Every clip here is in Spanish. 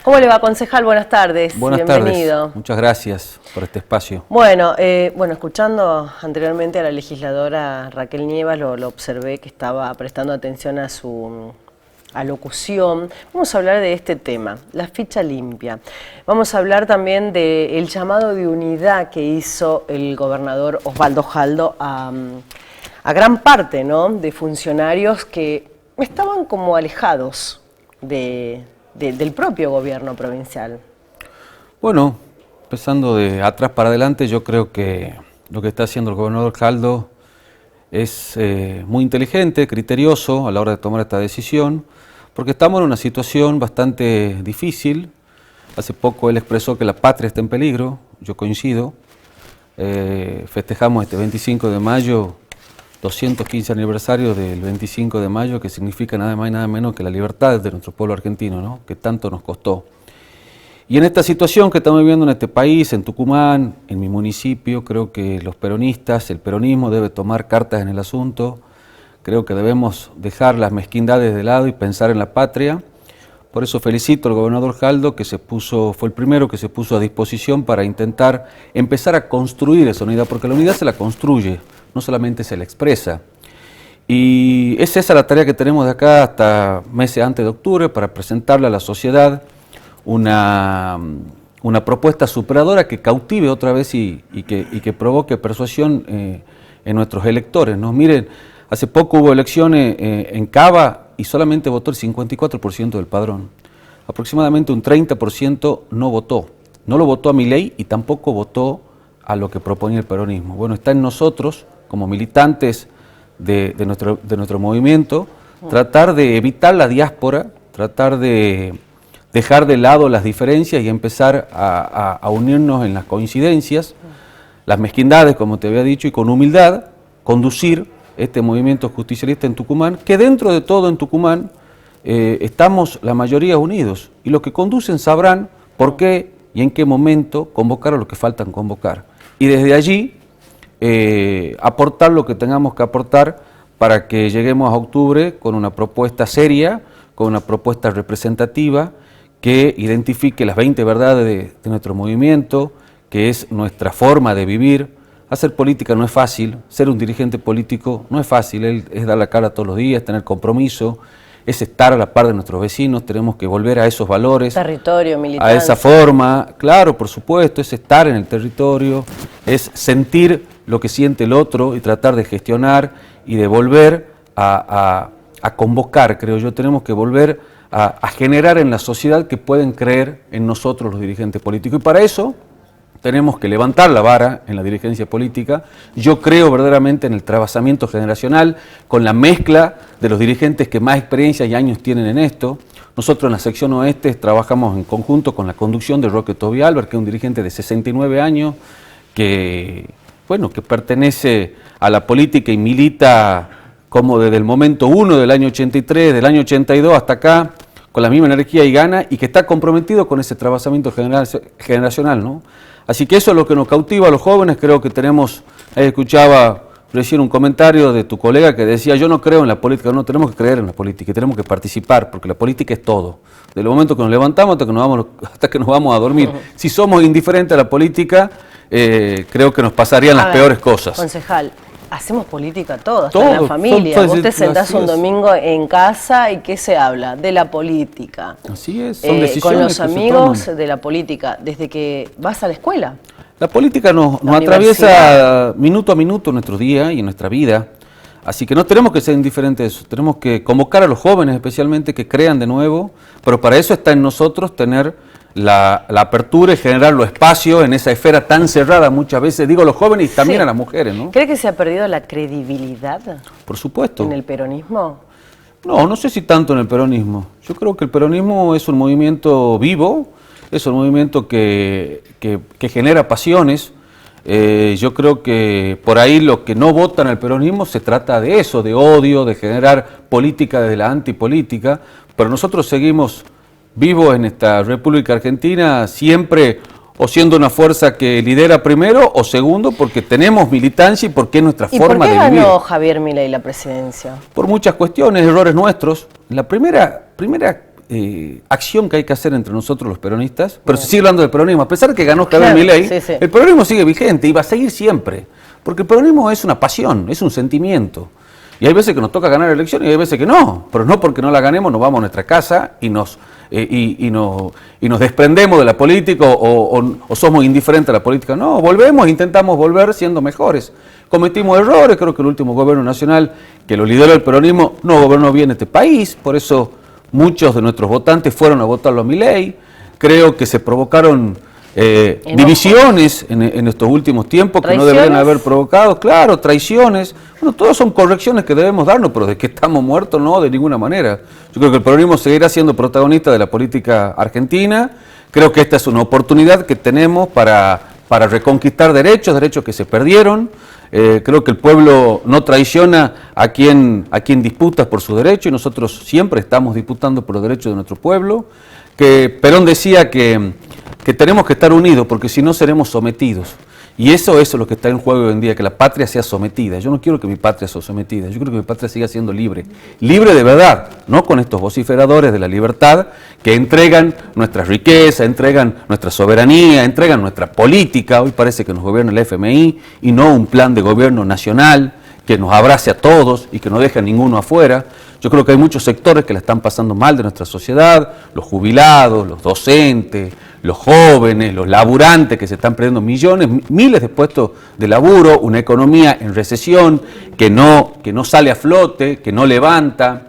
¿Cómo le va, concejal? Buenas tardes. Buenas Bienvenido. tardes. Muchas gracias por este espacio. Bueno, escuchando anteriormente a la legisladora Raquel Nievas, lo observé que estaba prestando atención a su alocución. Vamos a hablar de este tema, la ficha limpia. Vamos a hablar también del llamado de unidad que hizo el gobernador Osvaldo Jaldo a gran parte, ¿no?, de funcionarios que estaban como alejados del propio gobierno provincial. Bueno, empezando de atrás para adelante, yo creo que lo que está haciendo el gobernador Jaldo es muy inteligente, criterioso a la hora de tomar esta decisión, porque estamos en una situación bastante difícil. Hace poco él expresó que la patria está en peligro, yo coincido. Festejamos este 25 de mayo, 215 aniversario del 25 de mayo, que significa nada más y nada menos que la libertad de nuestro pueblo argentino, ¿no?, que tanto nos costó. Y en esta situación que estamos viviendo en este país, en Tucumán, en mi municipio, creo que los peronistas, el peronismo debe tomar cartas en el asunto. Creo que debemos dejar las mezquindades de lado y pensar en la patria. Por eso felicito al gobernador Jaldo, que fue el primero que se puso a disposición para intentar empezar a construir esa unidad, porque la unidad se la construye, no solamente se la expresa. Y es esa la tarea que tenemos de acá hasta meses antes de octubre, para presentarle a la sociedad una propuesta superadora que cautive otra vez y que provoque persuasión en nuestros electores, ¿no? Miren, hace poco hubo elecciones en Cava y solamente votó el 54% del padrón. Aproximadamente un 30% no votó. No lo votó a Milei y tampoco votó a lo que proponía el peronismo. Bueno, está en nosotros, como militantes de nuestro movimiento, tratar de evitar la diáspora, tratar de dejar de lado las diferencias y empezar a unirnos en las coincidencias, las mezquindades, como te había dicho, y con humildad conducir este movimiento justicialista en Tucumán, que dentro de todo en Tucumán estamos la mayoría unidos, y los que conducen sabrán por qué y en qué momento convocar a los que faltan convocar. Y desde allí aportar lo que tengamos que aportar para que lleguemos a octubre con una propuesta seria, con una propuesta representativa, que identifique las 20 verdades de nuestro movimiento, que es nuestra forma de vivir. Hacer política no es fácil, ser un dirigente político no es fácil, es dar la cara todos los días, tener compromiso, es estar a la par de nuestros vecinos, tenemos que volver a esos valores, territorio, militancia, a esa forma, claro, por supuesto, es estar en el territorio, es sentir lo que siente el otro y tratar de gestionar y de volver a convocar, creo yo. Tenemos que volver a generar en la sociedad que pueden creer en nosotros los dirigentes políticos, y para eso tenemos que levantar la vara en la dirigencia política. Yo creo verdaderamente en el trabajamiento generacional, con la mezcla de los dirigentes que más experiencia y años tienen en esto. Nosotros en la sección oeste trabajamos en conjunto con la conducción de Roque Toby Albert, que es un dirigente de 69 años, que pertenece a la política y milita como desde el momento 1 del año 83, del año 82 hasta acá, con la misma energía y gana, y que está comprometido con ese trabajamiento generacional, ¿no? Así que eso es lo que nos cautiva a los jóvenes. Creo que tenemos, escuchaba recién un comentario de tu colega que decía: yo no creo en la política. No, tenemos que creer en la política y tenemos que participar, porque la política es todo. Desde el momento que nos levantamos hasta que nos vamos a dormir. Si somos indiferentes a la política, creo que nos pasarían las peores cosas. Concejal, hacemos política todos, en la familia. Vos te sentás un domingo en casa y ¿qué se habla? De la política. Así es, son decisiones con los amigos de la política, desde que vas a la escuela. La política nos atraviesa minuto a minuto nuestro día y nuestra vida. Así que no tenemos que ser indiferentes a eso. Tenemos que convocar a los jóvenes especialmente que crean de nuevo, pero para eso está en nosotros tener la apertura y generar los espacios en esa esfera tan cerrada muchas veces, digo, a los jóvenes y también a las mujeres, ¿no? ¿Cree que se ha perdido la credibilidad? Por supuesto. ¿En el peronismo? No sé si tanto en el peronismo. Yo creo que el peronismo es un movimiento vivo, es un movimiento que genera pasiones. Yo creo que por ahí los que no votan al peronismo se trata de eso, de odio, de generar política desde la antipolítica, pero nosotros seguimos vivos en esta República Argentina, siempre o siendo una fuerza que lidera primero o segundo, porque tenemos militancia y porque es nuestra forma de vivir. ¿Y por qué ganó Javier Milei la presidencia? Por muchas cuestiones, errores nuestros. La primera acción que hay que hacer entre nosotros los peronistas, pero se sigue hablando del peronismo, a pesar de que ganó Javier Claro, Milei, sí, sí. el peronismo sigue vigente y va a seguir siempre, porque el peronismo es una pasión, es un sentimiento. Y hay veces que nos toca ganar elecciones y hay veces que no, pero no porque no la ganemos nos vamos a nuestra casa y nos desprendemos de la política o somos indiferentes a la política. No, volvemos, intentamos volver siendo mejores. Cometimos errores, creo que el último gobierno nacional que lo lideró el peronismo no gobernó bien este país, por eso muchos de nuestros votantes fueron a votarlo a Milei. Creo que se provocaron divisiones en estos últimos tiempos que no deberían haber provocado, claro, traiciones. Bueno, todas son correcciones que debemos darnos, pero de que estamos muertos, no, de ninguna manera. Yo creo que el peronismo seguirá siendo protagonista de la política argentina. Creo que esta es una oportunidad que tenemos para reconquistar derechos que se perdieron. Creo que el pueblo no traiciona a quien disputa por su derecho y nosotros siempre estamos disputando por los derechos de nuestro pueblo. Que Perón decía que tenemos que estar unidos porque si no seremos sometidos. Y eso es lo que está en juego hoy en día, que la patria sea sometida. Yo no quiero que mi patria sea sometida, yo quiero que mi patria siga siendo libre. Libre de verdad, no con estos vociferadores de la libertad que entregan nuestra riqueza, entregan nuestra soberanía, entregan nuestra política. Hoy parece que nos gobierna el FMI y no un plan de gobierno nacional que nos abrace a todos y que no deje a ninguno afuera. Yo creo que hay muchos sectores que la están pasando mal de nuestra sociedad, los jubilados, los docentes, los jóvenes, los laburantes que se están perdiendo miles de puestos de laburo, una economía en recesión que no sale a flote, que no levanta,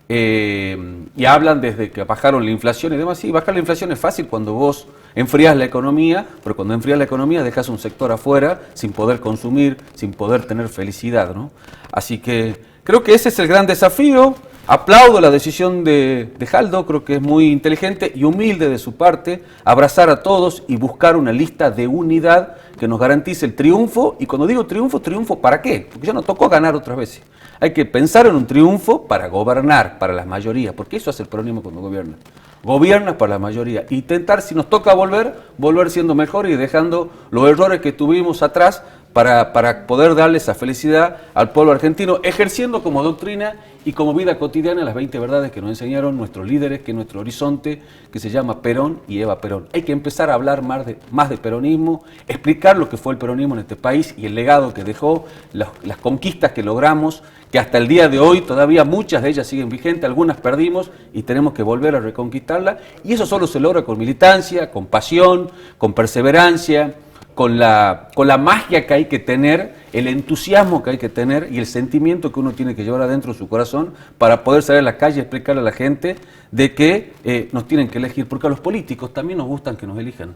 y hablan desde que bajaron la inflación y demás. Sí, bajar la inflación es fácil cuando vos enfrías la economía, pero cuando enfrías la economía dejas un sector afuera sin poder consumir, sin poder tener felicidad, ¿no? Así que creo que ese es el gran desafío. Aplaudo la decisión de Jaldo, creo que es muy inteligente y humilde de su parte, abrazar a todos y buscar una lista de unidad que nos garantice el triunfo. Y cuando digo triunfo, ¿triunfo para qué? Porque ya nos tocó ganar otras veces. Hay que pensar en un triunfo para gobernar, para las mayorías, porque eso hace el peronismo cuando gobierna. Gobierna para la mayoría. Intentar, si nos toca volver siendo mejor y dejando los errores que tuvimos atrás para poder darle esa felicidad al pueblo argentino, ejerciendo como doctrina y como vida cotidiana las 20 verdades que nos enseñaron nuestros líderes, que es nuestro horizonte, que se llama Perón y Eva Perón. Hay que empezar a hablar más de peronismo, explicar lo que fue el peronismo en este país y el legado que dejó, las conquistas que logramos, que hasta el día de hoy todavía muchas de ellas siguen vigentes, algunas perdimos y tenemos que volver a reconquistarlas, y eso solo se logra con militancia, con pasión, con perseverancia, con la magia que hay que tener, el entusiasmo que hay que tener y el sentimiento que uno tiene que llevar adentro de su corazón para poder salir a la calle y explicarle a la gente de que nos tienen que elegir, porque a los políticos también nos gustan que nos elijan.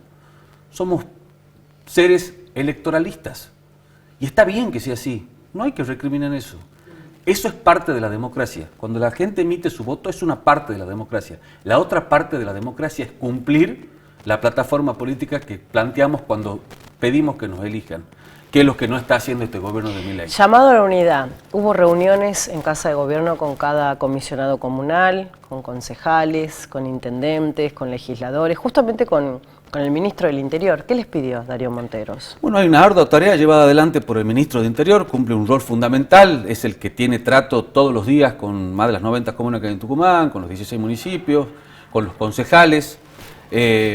Somos seres electoralistas y está bien que sea así, no hay que recriminar eso. Eso es parte de la democracia. Cuando la gente emite su voto es una parte de la democracia. La otra parte de la democracia es cumplir la plataforma política que planteamos cuando pedimos que nos elijan, que es lo que no está haciendo este gobierno de Milei. Llamado a la unidad, hubo reuniones en Casa de Gobierno con cada comisionado comunal, con concejales, con intendentes, con legisladores, justamente con el ministro del Interior. ¿Qué les pidió Darío Monteros? Bueno, hay una ardua tarea llevada adelante por el ministro de Interior, cumple un rol fundamental, es el que tiene trato todos los días con más de las 90 comunas que hay en Tucumán, con los 16 municipios, con los concejales,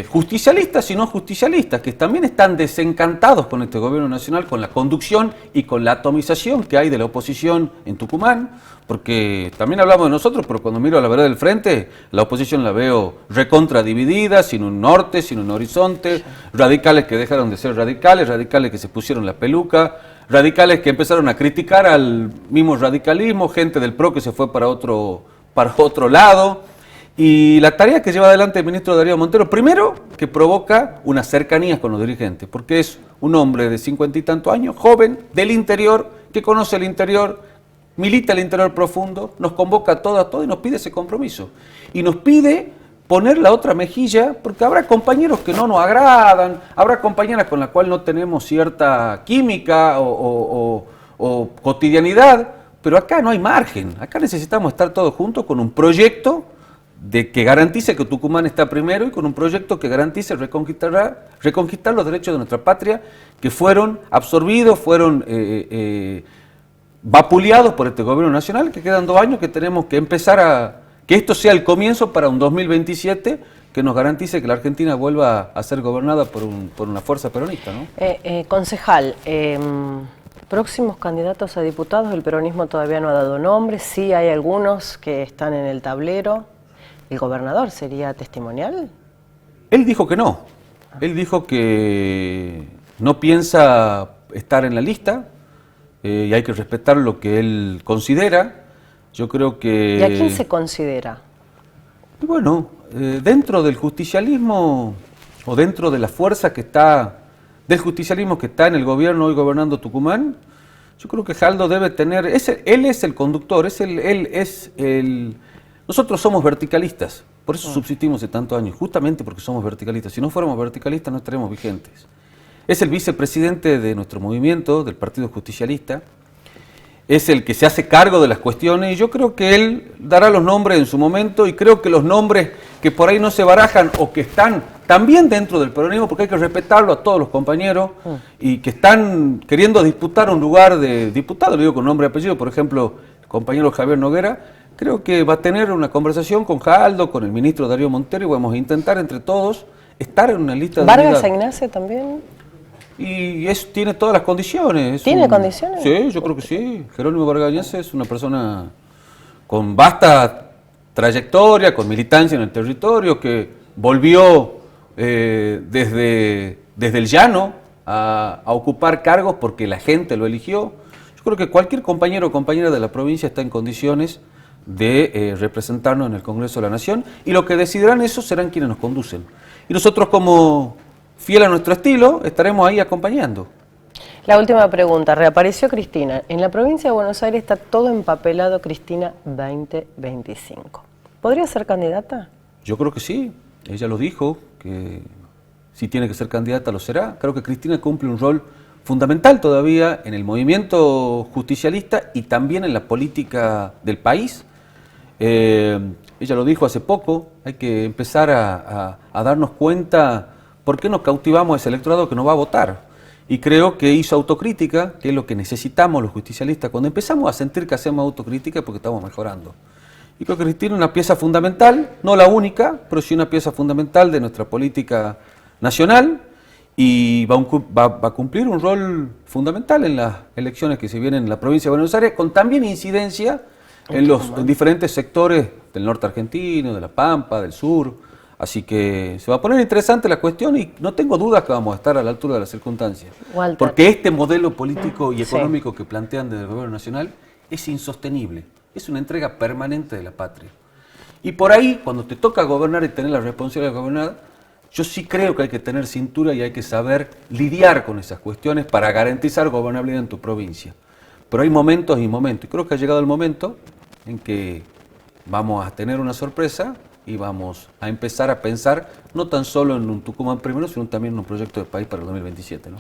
justicialistas y no justicialistas, que también están desencantados con este gobierno nacional, con la conducción y con la atomización que hay de la oposición en Tucumán, porque también hablamos de nosotros, pero cuando miro a la vereda del frente, la oposición la veo recontra dividida, sin un norte, sin un horizonte, radicales que dejaron de ser radicales, radicales que se pusieron la peluca, radicales que empezaron a criticar al mismo radicalismo, gente del PRO que se fue para otro lado. Y la tarea que lleva adelante el ministro Darío Monteros, primero, que provoca unas cercanías con los dirigentes, porque es un hombre de 50 y tantos años, joven, del interior, que conoce el interior, milita el interior profundo, nos convoca a todos y nos pide ese compromiso. Y nos pide poner la otra mejilla, porque habrá compañeros que no nos agradan, habrá compañeras con las cuales no tenemos cierta química o cotidianidad, pero acá no hay margen, acá necesitamos estar todos juntos con un proyecto de que garantice que Tucumán está primero y con un proyecto que garantice reconquistar los derechos de nuestra patria que fueron absorbidos, fueron vapuleados por este gobierno nacional, que quedan 2 años que tenemos que empezar que esto sea el comienzo para un 2027 que nos garantice que la Argentina vuelva a ser gobernada por una fuerza peronista, ¿no? Concejal, próximos candidatos a diputados, el peronismo todavía no ha dado nombre, sí hay algunos que están en el tablero. ¿El gobernador sería testimonial? Él dijo que no. Él dijo que no piensa estar en la lista y hay que respetar lo que él considera. Yo creo que... ¿Y a quién se considera? Y bueno, dentro del justicialismo o dentro de la fuerza que está, del justicialismo que está en el gobierno hoy gobernando Tucumán, yo creo que Jaldo debe tener, él es el conductor, nosotros somos verticalistas, por eso subsistimos de tantos años, justamente porque somos verticalistas. Si no fuéramos verticalistas no estaríamos vigentes. Es el vicepresidente de nuestro movimiento, del Partido Justicialista, es el que se hace cargo de las cuestiones y yo creo que él dará los nombres en su momento y creo que los nombres que por ahí no se barajan o que están también dentro del peronismo, porque hay que respetarlo a todos los compañeros y que están queriendo disputar un lugar de diputado, le digo con nombre y apellido, por ejemplo, el compañero Javier Noguera, creo que va a tener una conversación con Jaldo, con el ministro Darío Montero y vamos a intentar entre todos estar en una lista de ¿Vargas Ignacio también? Y tiene todas las condiciones. ¿Tiene condiciones? Sí, yo creo que sí. Jerónimo Vargas Ignacio es una persona con vasta trayectoria, con militancia en el territorio, que volvió desde el llano a ocupar cargos porque la gente lo eligió. Yo creo que cualquier compañero o compañera de la provincia está en condiciones de representarnos en el Congreso de la Nación y lo que decidirán esos serán quienes nos conducen. Y nosotros como fiel a nuestro estilo, estaremos ahí acompañando. La última pregunta, reapareció Cristina. En la provincia de Buenos Aires está todo empapelado Cristina 2025. ¿Podría ser candidata? Yo creo que sí, ella lo dijo, que si tiene que ser candidata lo será. Creo que Cristina cumple un rol fundamental todavía en el movimiento justicialista y también en la política del país. Ella lo dijo hace poco, hay que empezar a darnos cuenta por qué nos cautivamos a ese electorado que nos va a votar. Y creo que hizo autocrítica, que es lo que necesitamos los justicialistas. Cuando empezamos a sentir que hacemos autocrítica es porque estamos mejorando. Y creo que Cristina es una pieza fundamental, no la única, pero sí una pieza fundamental de nuestra política nacional y va a cumplir un rol fundamental en las elecciones que se vienen en la provincia de Buenos Aires, con también incidencia en diferentes sectores del norte argentino, de La Pampa, del sur. Así que se va a poner interesante la cuestión y no tengo dudas que vamos a estar a la altura de las circunstancias. Walter. Porque este modelo político y económico que plantean desde el gobierno nacional es insostenible, es una entrega permanente de la patria. Y por ahí, cuando te toca gobernar y tener la responsabilidad de gobernar, yo sí creo que hay que tener cintura y hay que saber lidiar con esas cuestiones para garantizar gobernabilidad en tu provincia. Pero hay momentos y momentos, y creo que ha llegado el momento en que vamos a tener una sorpresa y vamos a empezar a pensar no tan solo en un Tucumán primero, sino también en un proyecto de país para el 2027, ¿no?